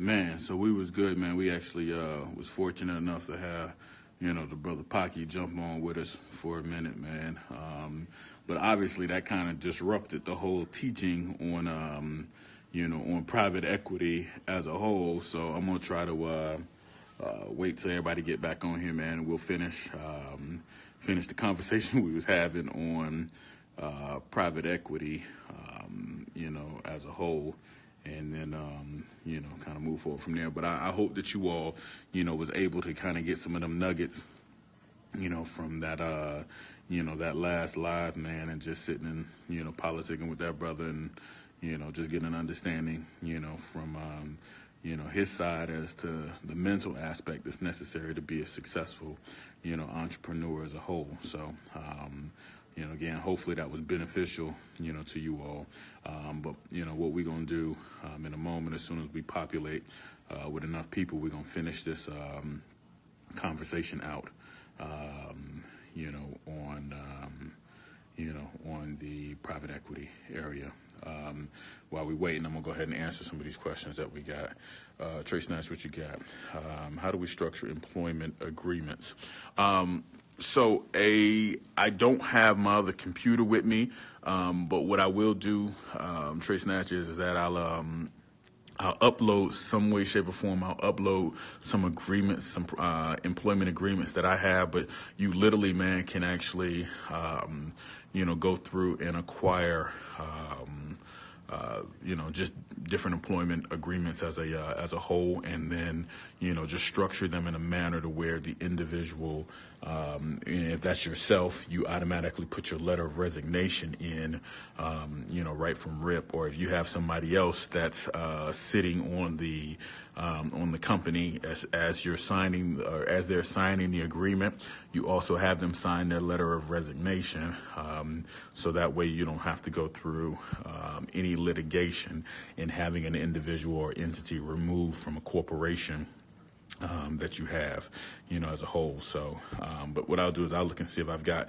Man, so we was good, man. We actually was fortunate enough to have, the brother Pocky jump on with us for a minute, man. But obviously that kind of disrupted the whole teaching on, on private equity as a whole. So I'm gonna try to wait till everybody get back on here, man, and we'll finish the conversation we was having on private equity, as a whole. And then, kind of move forward from there. But I hope that you all, was able to kind of get some of them nuggets, from that, that last live, man, and just sitting and, politicking with that brother and, just getting an understanding, from, his side as to the mental aspect that's necessary to be a successful, entrepreneur as a whole. So, again, hopefully that was beneficial, to you all. But, what we're going to do in a moment, as soon as we populate with enough people, we're going to finish this conversation out, on the private equity area. While we wait, and I'm going to go ahead and answer some of these questions that we got. Trace Nash, what you got? How do we structure employment agreements? So I don't have my other computer with me, but what I will do, Trace Natch, is that I'll upload some way, shape, or form. I'll upload some agreements, some employment agreements that I have. But you literally, man, can actually, go through and acquire, just different employment agreements as a whole, and then, just structure them in a manner to where the individual, if that's yourself, you automatically put your letter of resignation in, right from RIP. Or if you have somebody else that's sitting on the company as you're signing, or as they're signing the agreement, you also have them sign their letter of resignation, so that way you don't have to go through any litigation in having an individual or entity removed from a corporation that you have, as a whole. So, but what I'll do is I'll look and see if I've got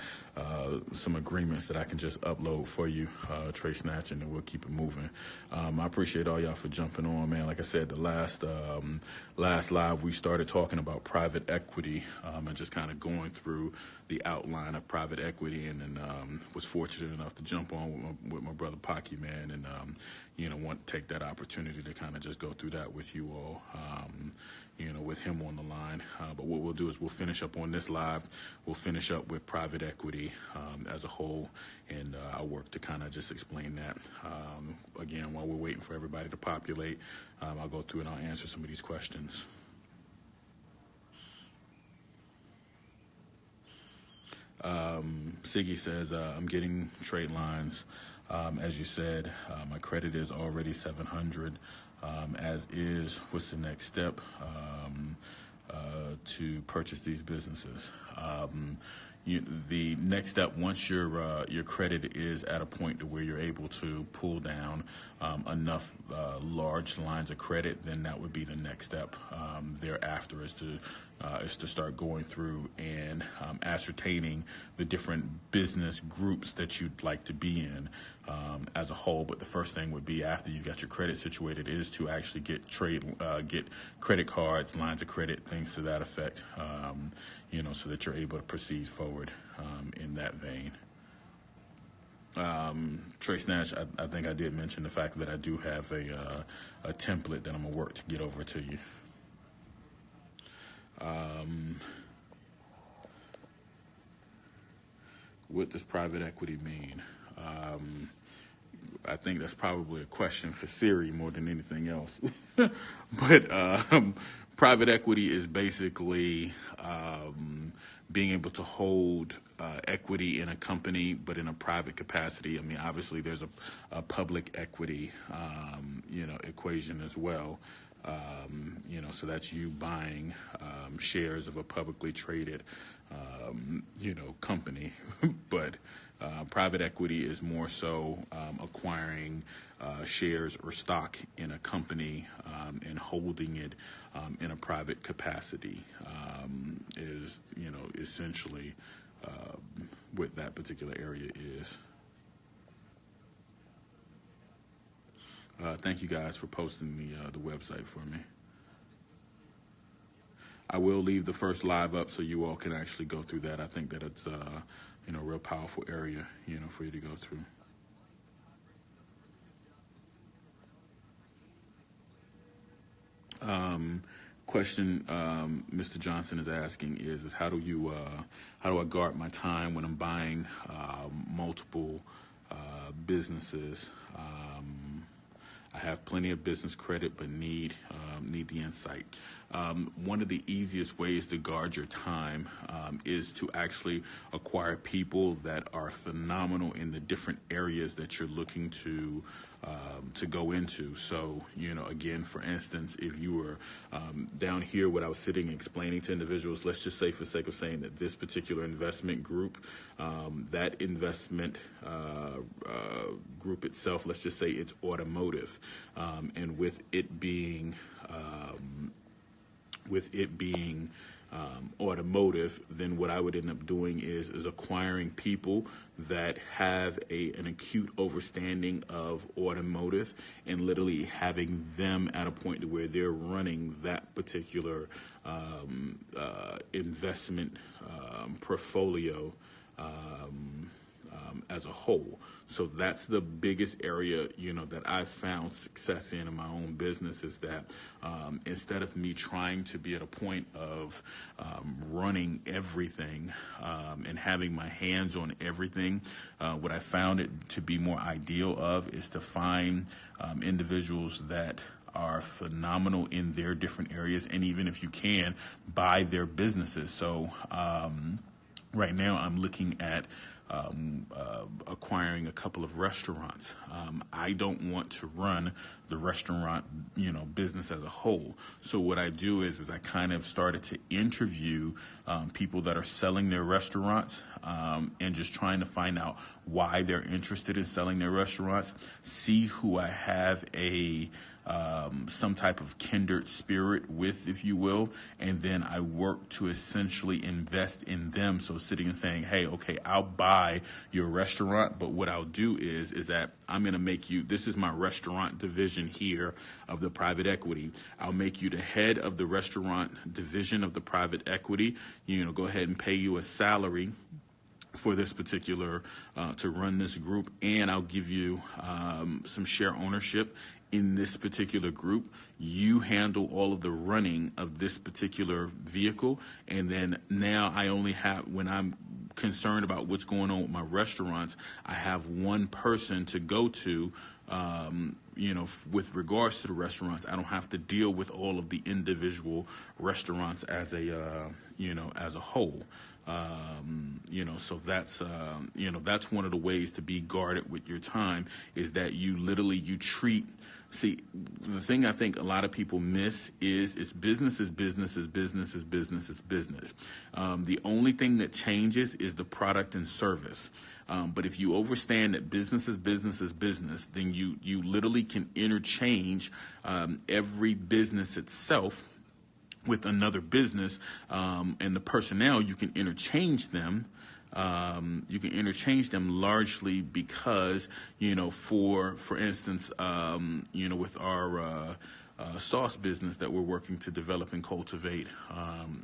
some agreements that I can just upload for you, Trey Snatch, and then we'll keep it moving. I appreciate all y'all for jumping on, man. Like I said, the last live, we started talking about private equity, and just kind of going through the outline of private equity, and then was fortunate enough to jump on with my brother Pocky, man, and want to take that opportunity to kind of just go through that with you all. With him on the line. But what we'll do is we'll finish up on this live. We'll finish up with private equity as a whole, and I'll work to kind of just explain that. Again, while we're waiting for everybody to populate, I'll go through and I'll answer some of these questions. Siggy says, I'm getting trade lines. As you said, my credit is already 700. As is, what's the next step to purchase these businesses? The next step, once your credit is at a point to where you're able to pull down enough large lines of credit, then that would be the next step. Thereafter is to start going through and ascertaining the different business groups that you'd like to be in as a whole. But the first thing would be, after you got your credit situated, is to actually get credit cards, lines of credit, things to that effect, so that you're able to proceed forward in that vein. Trey Snatch, I think I did mention the fact that I do have a template that I'm gonna work to get over to you. What does private equity mean? I think that's probably a question for Siri more than anything else. But private equity is basically being able to hold equity in a company, but in a private capacity. I mean, obviously there's a public equity, equation as well. So that's you buying shares of a publicly traded, company. But private equity is more so acquiring shares or stock in a company and holding it in a private capacity is, essentially what that particular area is. Thank you guys for posting the website for me. I will leave the first live up so you all can actually go through that. I think that it's a real powerful area, for you to go through. Question Mr. Johnson is asking is how do I guard my time when I'm buying multiple businesses? I have plenty of business credit, but need the insight. One of the easiest ways to guard your time is to actually acquire people that are phenomenal in the different areas that you're looking to go into. So, again, for instance, if you were down here, what I was sitting explaining to individuals, let's just say for sake of saying that this particular investment group, that investment group itself, let's just say it's automotive, and with it being automotive, then what I would end up doing is acquiring people that have an acute understanding of automotive, and literally having them at a point to where they're running that particular investment portfolio as a whole. So that's the biggest area, that I've found success in my own business, is that instead of me trying to be at a point of running everything and having my hands on everything, what I found it to be more ideal of is to find individuals that are phenomenal in their different areas, and even if you can, buy their businesses. So right now I'm looking at acquiring a couple of restaurants. I don't want to run the restaurant, business as a whole. So what I do is I kind of started to interview people that are selling their restaurants, and just trying to find out why they're interested in selling their restaurants, see who I have some type of kindred spirit with, if you will, and then I work to essentially invest in them. So sitting and saying, hey, okay, I'll buy your restaurant, but what I'll do is that I'm going to make you, this is my restaurant division here of the private equity. I'll make you the head of the restaurant division of the private equity. Go ahead and pay you a salary for this particular, to run this group, and I'll give you some share ownership in this particular group. You handle all of the running of this particular vehicle, and then now I only have, when I'm concerned about what's going on with my restaurants, I have one person to go to, with regards to the restaurants. I don't have to deal with all of the individual restaurants as a whole. So that's one of the ways to be guarded with your time, is that you treat. See, the thing I think a lot of people miss is business is business is business is business is business. The only thing that changes is the product and service. But if you understand that business is business is business, then you literally can interchange every business itself with another business, and the personnel, you can interchange them. Largely because, for instance, with our sauce business that we're working to develop and cultivate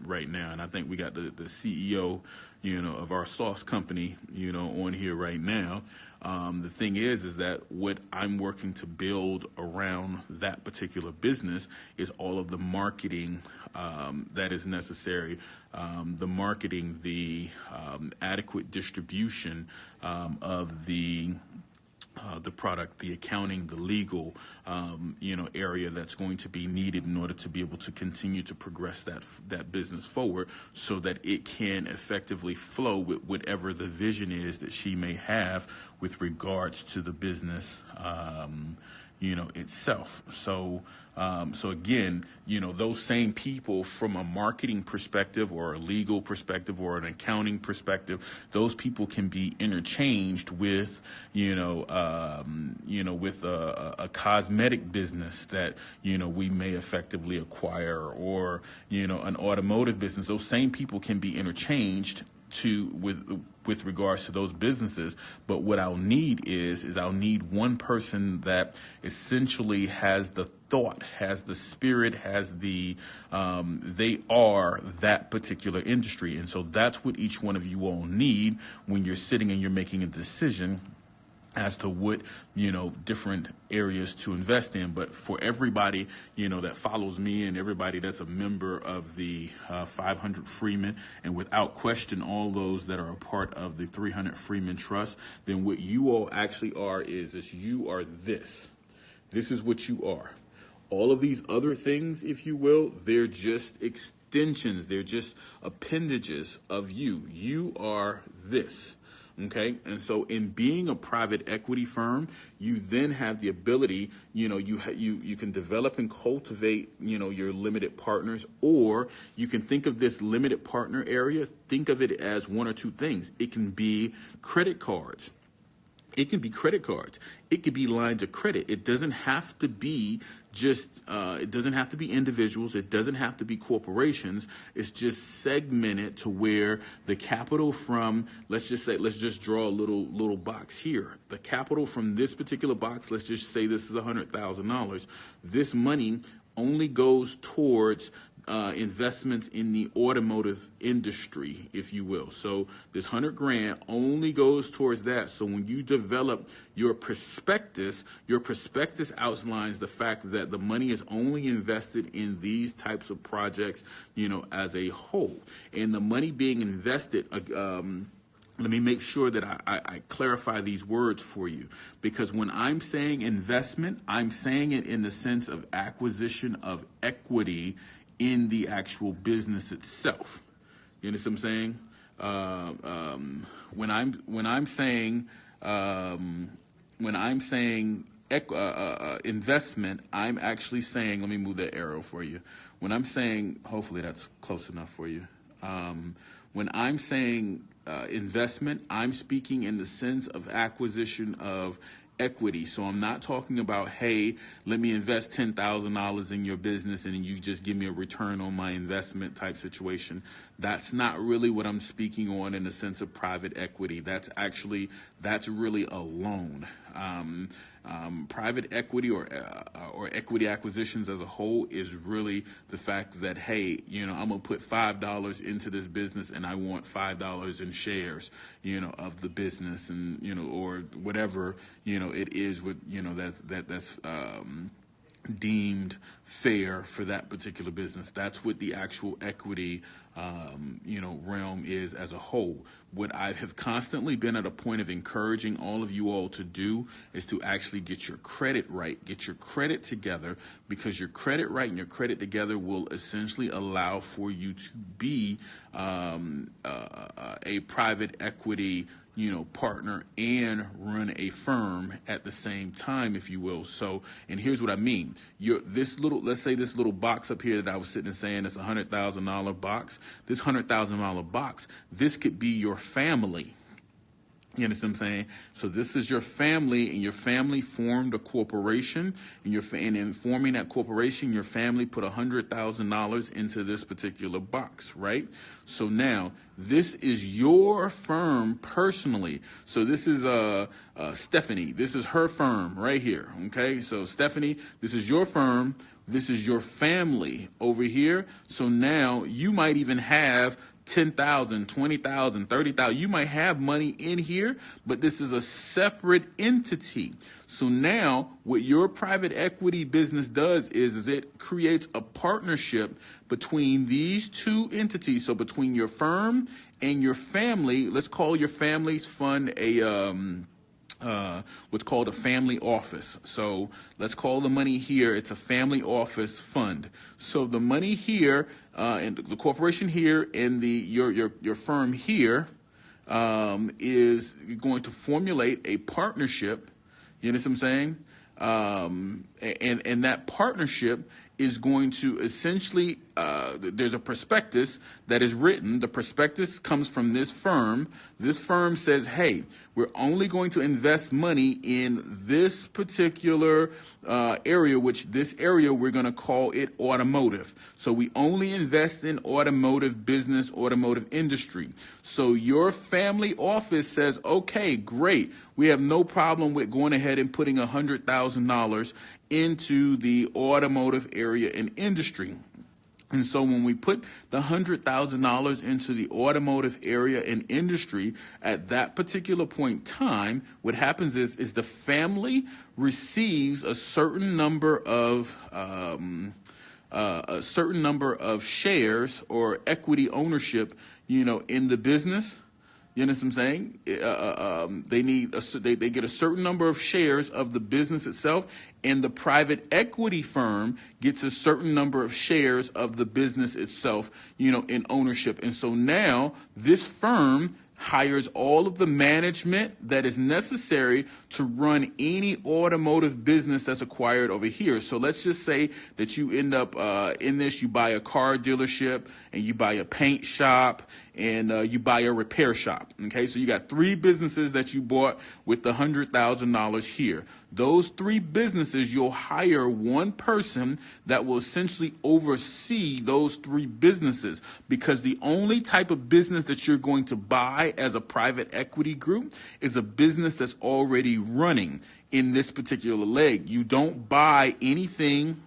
right now. And I think we got the CEO, of our sauce company, on here right now. The thing is that what I'm working to build around that particular business is all of the marketing that is necessary, the marketing, the adequate distribution of the product, the accounting, the legal, area that's going to be needed in order to be able to continue to progress that business forward, so that it can effectively flow with whatever the vision is that she may have with regards to the business, itself. So again, those same people, from a marketing perspective or a legal perspective or an accounting perspective, those people can be interchanged with, with a cosmetic business that, we may effectively acquire, or, an automotive business. Those same people can be interchanged with regards to those businesses. But what I'll need is I'll need one person that essentially has the thought, has the spirit, has the they are that particular industry. And so that's what each one of you all need when you're sitting and you're making a decision as to what, different areas to invest in. But for everybody, that follows me and everybody that's a member of the 500 Freemen, and without question, all those that are a part of the 300 Freemen Trust, then what you all actually are is you are this. This is what you are. All of these other things, if you will, they're just extensions. They're just appendages of you. You are this. Okay. And so in being a private equity firm, you then have the ability, you can develop and cultivate, your limited partners, or you can think of this limited partner area, think of it as one or two things. It can be credit cards. It can be credit cards. It could be lines of credit. It doesn't have to be it doesn't have to be individuals. It doesn't have to be corporations. It's just segmented to where the capital from, let's just draw a little box here. The capital from this particular box, let's just say this is $100,000. This money only goes towards investments in the automotive industry, if you will. So this $100,000 only goes towards that. So when you develop your prospectus outlines the fact that the money is only invested in these types of projects, as a whole. And the money being invested, let me make sure that I clarify these words for you, because when I'm saying investment, I'm saying it in the sense of acquisition of equity in the actual business itself. You understand what I'm saying? When I'm saying investment, I'm actually saying, let me move that arrow for you. When I'm saying, hopefully that's close enough for you. When I'm saying investment, I'm speaking in the sense of acquisition of equity. So I'm not talking about, hey, let me invest $10,000 in your business and you just give me a return on my investment type situation. That's not really what I'm speaking on in the sense of private equity. That's really a loan. Private equity or equity acquisitions as a whole is really the fact that, hey, I'm gonna put $5 into this business and I want $5 in shares, of the business, and or whatever it is with that's deemed fair for that particular business. That's what the actual equity realm is as a whole. What I have constantly been at a point of encouraging all of you all to do is to actually get your credit right, get your credit together, because your credit right and your credit together will essentially allow for you to be a private equity partner and run a firm at the same time, if you will. So, and here's what I mean. Let's say this little box up here that I was sitting and saying it's $100,000 box. This $100,000 box, this could be your family. You understand what I'm saying? So this is your family, and your family formed a corporation, and in forming that corporation, your family put $100,000 into this particular box, right? So now this is your firm personally. So this is Stephanie. This is her firm right here. Okay, so Stephanie, this is your firm. This is your family over here. So now you might even have $10,000, $20,000, $30,000. You might have money in here, but this is a separate entity. So now what your private equity business does is it creates a partnership between these two entities. So between your firm and your family, let's call your family's fund what's called a family office. So let's call the money here, it's a family office fund. So the money here, and the corporation here, and your firm here, is going to formulate a partnership. You understand what I'm saying? And that partnership is going to essentially, there's a prospectus that is written. The prospectus comes from this firm. This firm says, hey, we're only going to invest money in this particular area, which this area we're going to call it automotive. So we only invest in automotive business, automotive industry. So your family office says, okay, great. We have no problem with going ahead and putting $100,000 into the automotive area and industry. And so when we put the $100,000 into the automotive area and industry at that particular point in time, what happens is the family receives a certain number of shares or equity ownership, in the business. You understand what I'm saying? They get a certain number of shares of the business itself, and the private equity firm gets a certain number of shares of the business itself, in ownership. And so now this firm hires all of the management that is necessary to run any automotive business that's acquired over here. So let's just say that you end up in this, you buy a car dealership and you buy a paint shop and you buy a repair shop. Okay, so you got 3 businesses that you bought with the $100,000 here. Those 3 businesses, you'll hire one person that will essentially oversee those 3 businesses, because the only type of business that you're going to buy as a private equity group is a business that's already running in this particular leg. You don't buy anything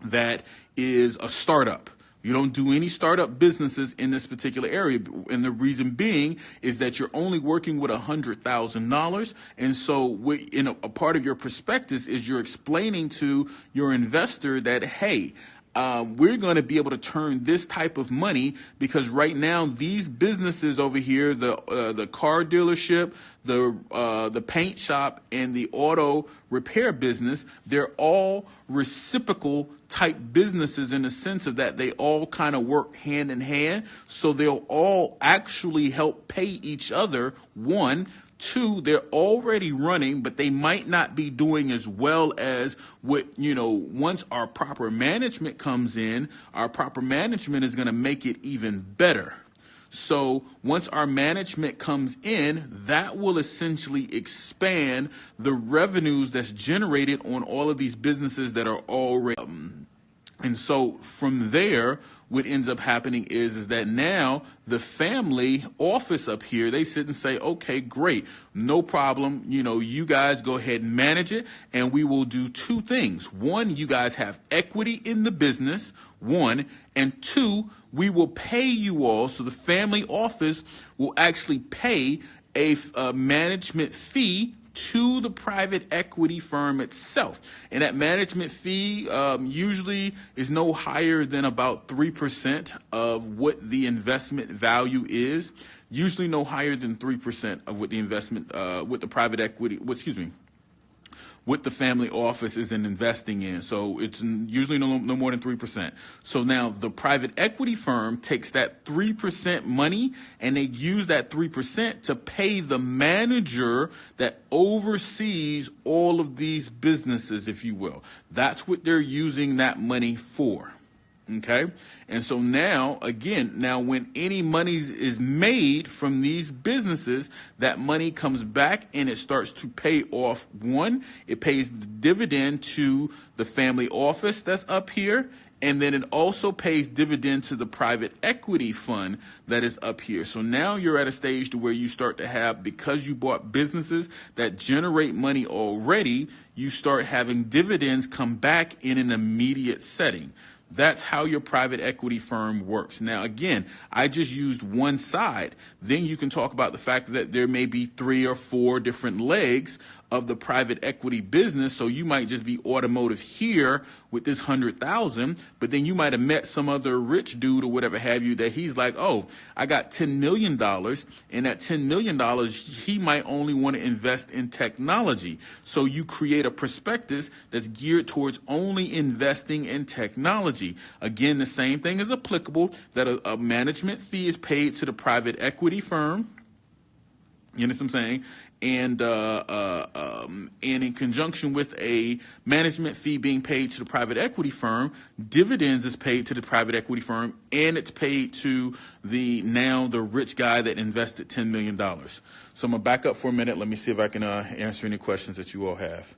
that is a startup. You don't do any startup businesses in this particular area. And the reason being is that you're only working with $100,000. And so in a part of your prospectus is you're explaining to your investor that, hey, we're going to be able to turn this type of money, because right now these businesses over here, the car dealership, the paint shop, and the auto repair business, they're all reciprocal type businesses in the sense of that they all kind of work hand in hand. So they'll all actually help pay each other. 1, 2, they're already running, but they might not be doing as well as what, once our proper management comes in, our proper management is going to make it even better. So once our management comes in, that will essentially expand the revenues that's generated on all of these businesses that are already. And so from there, what ends up happening is that now the family office up here, they sit and say, okay, great, no problem. You guys go ahead and manage it, and we will do 2 things. 1, you guys have equity in the business, 1, and 2, we will pay you all. So the family office will actually pay a management fee to the private equity firm itself. And that management fee usually is no higher than about 3% of what the investment value is. Usually no higher than 3% of what the investment, what the private equity, what the family office is investing in. So it's usually no more than 3%. So now the private equity firm takes that 3% money and they use that 3% to pay the manager that oversees all of these businesses, if you will. That's what they're using that money for. Okay. And so now, again, when any money is made from these businesses, that money comes back and it starts to pay off. 1, it pays the dividend to the family office that's up here. And then it also pays dividend to the private equity fund that is up here. So now you're at a stage to where you start to have, because you bought businesses that generate money already, you start having dividends come back in an immediate setting. That's how your private equity firm works. Now, again, I just used one side. Then you can talk about the fact that there may be 3 or 4 different legs of the private equity business. So you might just be automotive here with this 100,000, but then you might have met some other rich dude or whatever have you that he's like, oh, I got $10 million, and that $10 million, he might only want to invest in technology. So you create a prospectus that's geared towards only investing in technology. Again, the same thing is applicable, that a management fee is paid to the private equity firm. You know what I'm saying? And in conjunction with a management fee being paid to the private equity firm, dividends is paid to the private equity firm, and it's paid to the rich guy that invested $10 million. So I'm gonna back up for a minute. Let me see if I can answer any questions that you all have.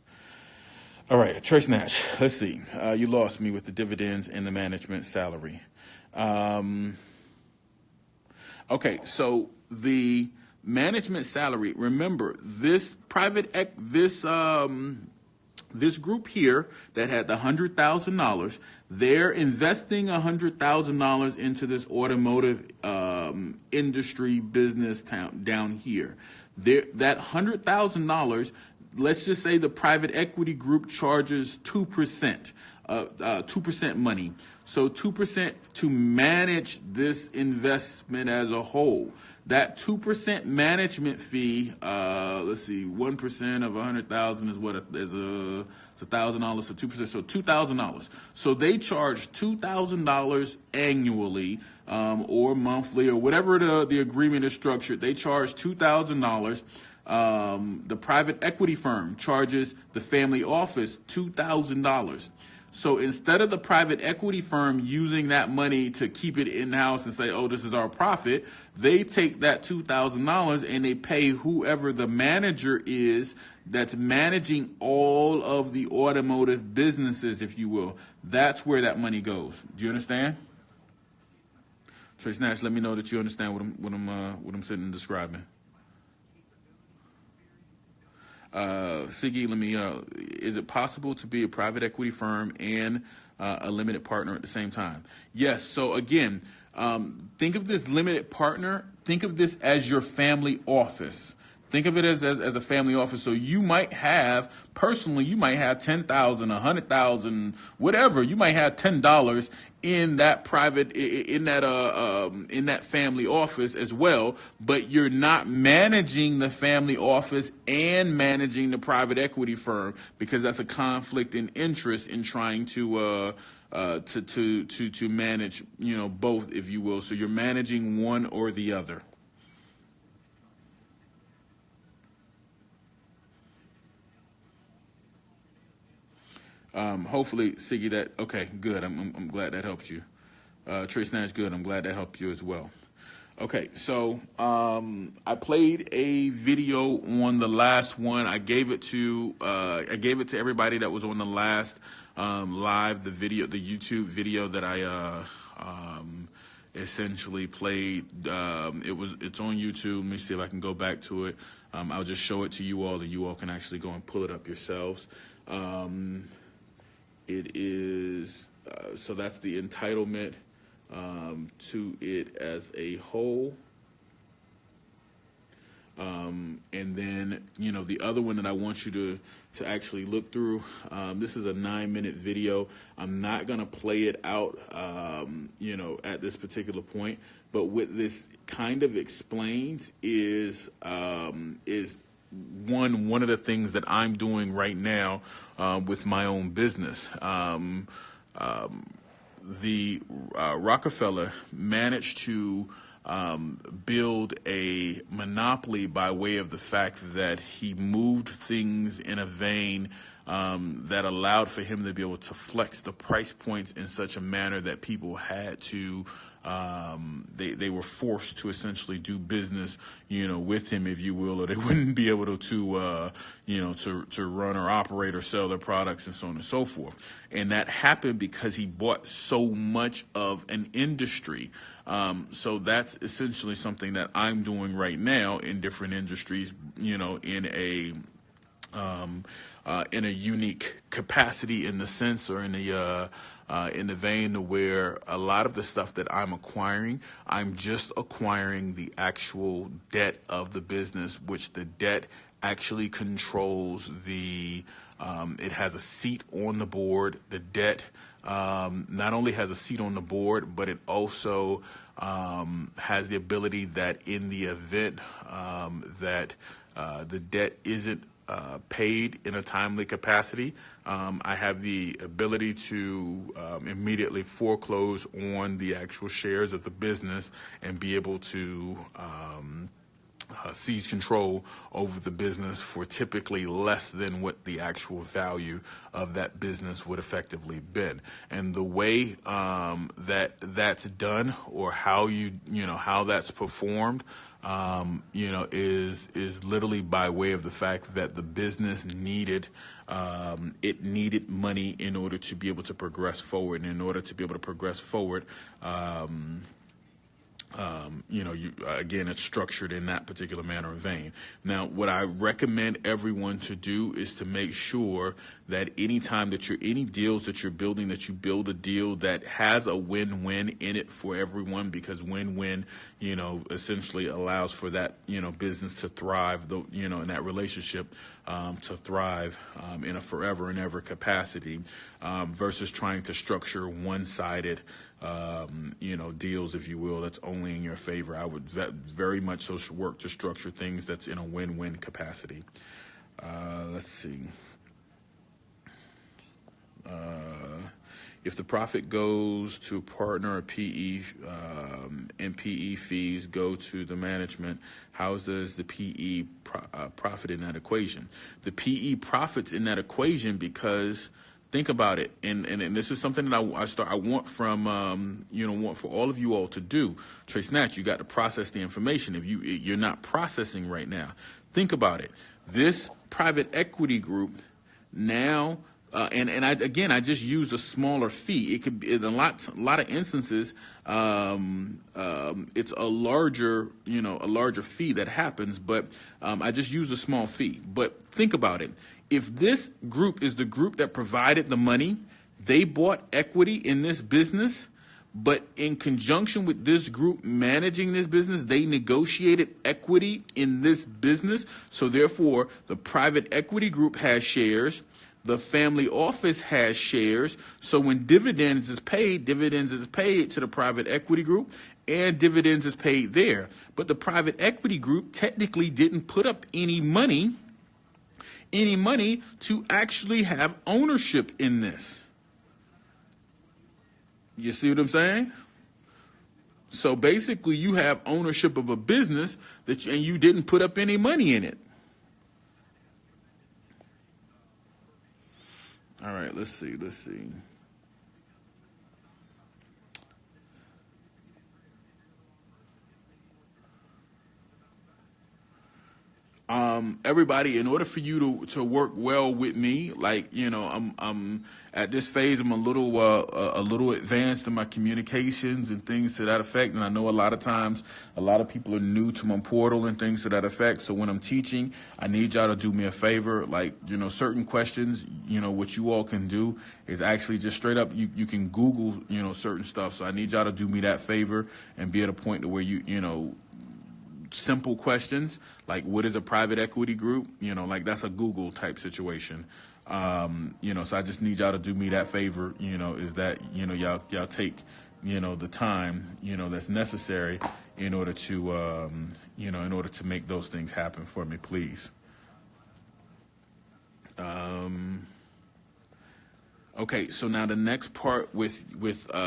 All right, Trace Nash. Let's see. You lost me with the dividends and the management salary. Okay, so the management salary. Remember, this this group here that had the $100,000, they're investing $100,000 into this automotive industry business down here. That $100,000. Let's just say the private equity group charges 2%. 2% money. So 2% to manage this investment as a whole. That 2% management fee, let's see, 1% of 100,000 is what is it's $1,000, so 2%, so $2,000. So they charge $2,000 annually or monthly or whatever the agreement is structured. They charge $2,000. The private equity firm charges the family office $2,000. So instead of the private equity firm using that money to keep it in-house and say, oh, this is our profit, they take that $2,000 and they pay whoever the manager is that's managing all of the automotive businesses, if you will. That's where that money goes. Do you understand? Trace Nash, let me know that you understand what I'm sitting and describing. Siggy, is it possible to be a private equity firm and a limited partner at the same time? Yes. So again, think of this limited partner. Think of this as your family office. Think of it as a family office. So you might have, personally, you might have 10,000, 100,000, whatever. You might have $10 in that in that family office as well, but you're not managing the family office and managing the private equity firm, because that's a conflict in interest in trying to manage, both, if you will. So you're managing one or the other. Hopefully, Siggy, okay, good. I'm glad that helped you. Trace Nash, good. I'm glad that helped you as well. Okay, so I played a video on the last one. I gave it to everybody that was on the last live, the YouTube video that I essentially played. It's on YouTube. Let me see if I can go back to it. I'll just show it to you all, and you all can actually go and pull it up yourselves. It is, so that's the entitlement to it as a whole. And then, the other one that I want you to actually look through, this is a 9-minute video. I'm not going to play it out, at this particular point. But what this kind of explains is one of the things that I'm doing right now with my own business. The Rockefeller managed to build a monopoly by way of the fact that he moved things in a vein that allowed for him to be able to flex the price points in such a manner that people had to they were forced to essentially do business, with him, if you will, or they wouldn't be able to run or operate or sell their products and so on and so forth. And that happened because he bought so much of an industry. So that's essentially something that I'm doing right now in different industries, in a unique capacity, in the sense, or in the vein where a lot of the stuff that I'm acquiring, I'm just acquiring the actual debt of the business, which the debt actually controls it has a seat on the board. The debt not only has a seat on the board, but it also has the ability that in the event that the debt isn't paid in a timely capacity, I have the ability to immediately foreclose on the actual shares of the business and be able to seize control over the business for typically less than what the actual value of that business would effectively been. And the way that's done, or how how that's performed, is literally by way of the fact that the business needed money in order to be able to progress forward. And in order to be able to progress forward, again, it's structured in that particular manner and vein. Now, what I recommend everyone to do is to make sure that anytime that any deals that you're building, that you build a deal that has a win-win in it for everyone, because win-win, essentially allows for that, business to thrive, in that relationship to thrive in a forever and ever capacity, versus trying to structure one-sided deals, if you will, that's only in your favor. I would very much so work to structure things that's in a win-win capacity. Let's see. If the profit goes to partner or PE, and PE fees go to the management, how does the PE profit in that equation? The PE profits in that equation because, think about it, and this is something that I want from want for all of you all to do. Trey Snatch, you got to process the information. If you're not processing right now, think about it. This private equity group now, I just used a smaller fee. It could be in a lot of instances. It's a larger fee that happens, but I just used a small fee. But think about it. If this group is the group that provided the money, they bought equity in this business, but in conjunction with this group managing this business, they negotiated equity in this business. So therefore, the private equity group has shares. The family office has shares. So when dividends is paid to the private equity group, and dividends is paid there. But the private equity group technically didn't put up any money to actually have ownership in this. You see what I'm saying? So basically, you have ownership of a business and you didn't put up any money in it. All right, let's see. Everybody, in order for you to work well with me, I'm at this phase, I'm a little advanced in my communications and things to that effect. And I know a lot of times, a lot of people are new to my portal and things to that effect. So when I'm teaching, I need y'all to do me a favor. Certain questions, what you all can do is actually just straight up, you can Google, certain stuff. So I need y'all to do me that favor and be at a point to where simple questions like, what is a private equity group? That's a Google type situation. So I just need y'all to do me that favor, is that, y'all take, the time, that's necessary in order to, make those things happen for me, please. Okay, so now the next part with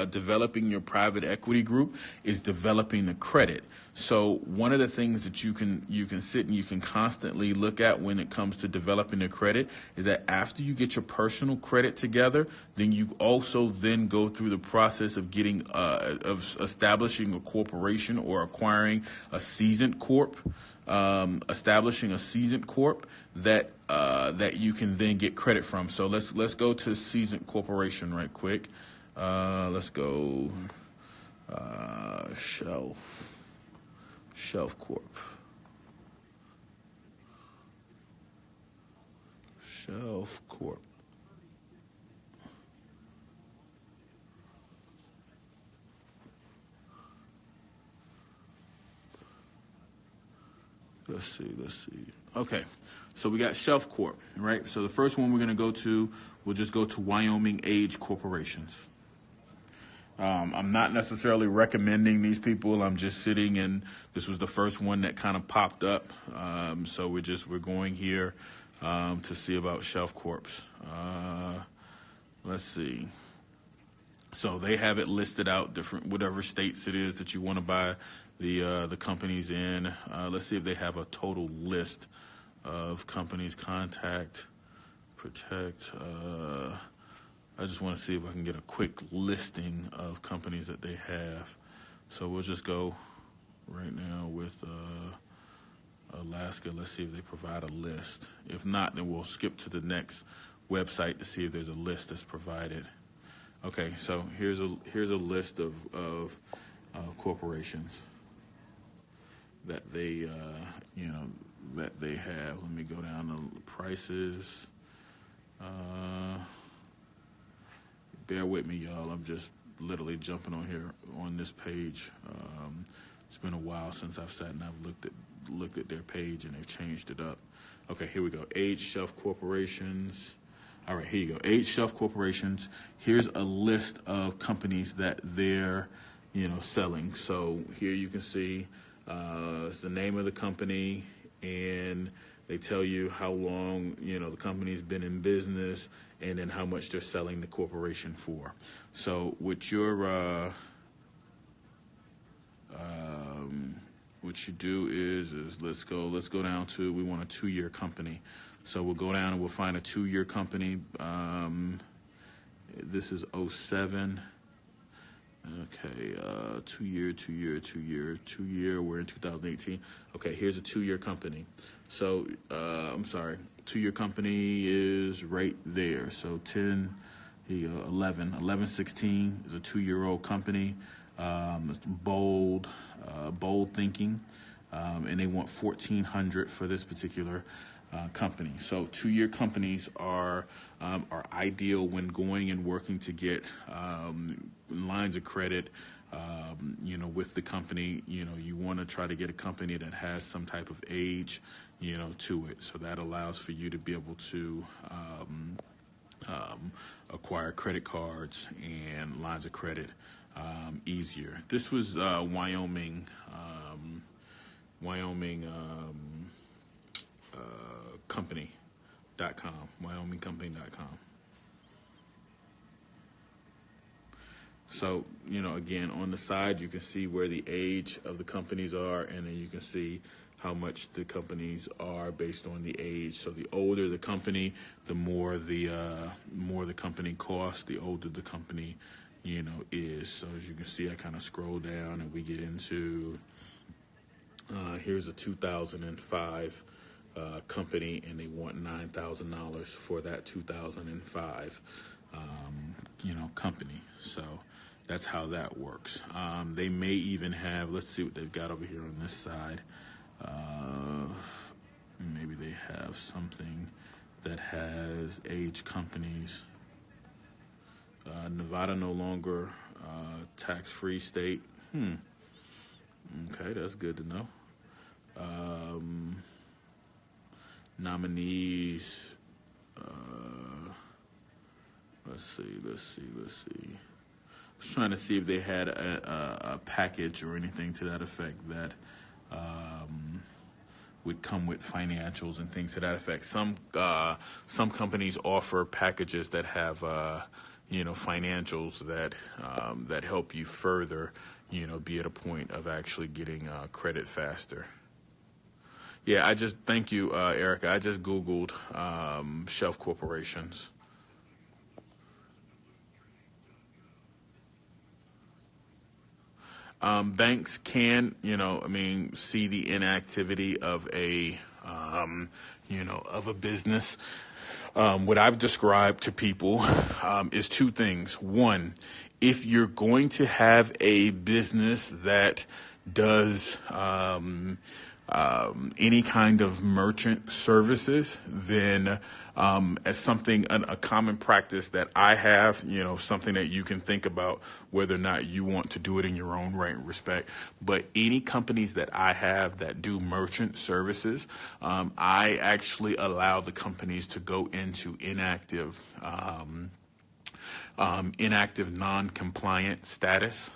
developing your private equity group is developing the credit. So one of the things that you can sit and you can constantly look at when it comes to developing the credit is that after you get your personal credit together, then you also then go through the process of of establishing a corporation or acquiring a seasoned corp. Establishing a seasoned corp that you can then get credit from. So let's go to seasoned corporation right quick. Let's go Shelf Corp. Shelf Corp. Let's see. Okay, so we got Shelf Corp, right? So the first one we'll just go to Wyoming Age Corporations. I'm not necessarily recommending these people. I'm just sitting, and this was the first one that kind of popped up. So we're going here to see about Shelf Corps. Let's see. So they have it listed out different, whatever states it is that you want to buy the companies in. Let's see if they have a total list of companies. Contact, protect. I just want to see if I can get a quick listing of companies that they have. So we'll just go right now with Alaska. Let's see if they provide a list. If not, then we'll skip to the next website to see if there's a list that's provided. Okay, so here's a list of corporations that they that they have. Let me go down to prices. Bear with me, y'all. I'm just literally jumping on here on this page. It's been a while since I've sat and I've looked at their page, and they've changed it up. Okay, here we go. Age Shelf Corporations. All right, here you go. Age Shelf Corporations. Here's a list of companies that they're selling. So here you can see it's the name of the company, and they tell you how long the company's been in business, and then how much they're selling the corporation for. So what what you do is let's go down to, we want a 2-year company. So we'll go down and we'll find a 2-year company. This is 07. Okay, 2-year. We're in 2018. Okay, here's a 2-year company. So, I'm sorry, 2-year company is right there. So 1116 is a 2-year-old company. It's bold thinking, and they want $1,400 for this particular company. So 2-year companies are ideal when going and working to get lines of credit. With the company, you want to try to get a company that has some type of age, to it. So that allows for you to be able to acquire credit cards and lines of credit easier. This was Wyoming company.com, wyomingcompany.com. So, again, on the side, you can see where the age of the companies are, and then you can see how much the companies are based on the age. So the older the company, the more the company costs, the older the company, is. So as you can see, I kind of scroll down and we get into, here's a 2005 company, and they want $9,000 for that 2005, company. So that's how that works. They may even have, let's see what they've got over here on this side. Maybe they have something that has age companies. Nevada no longer tax-free state. Okay, that's good to know. Nominees. Let's see. I was trying to see if they had a package or anything to that effect that would come with financials and things to that effect. Some companies offer packages that have financials that help you further be at a point of actually getting credit faster. Yeah, I just thank you, Erica. I just Googled shelf corporations. Banks can, see the inactivity of a business. What I've described to people is 2 things. One, if you're going to have a business that does any kind of merchant services, then as something, a common practice that I have, something that you can think about whether or not you want to do it in your own right and respect. But any companies that I have that do merchant services, I actually allow the companies to go into inactive non-compliant status.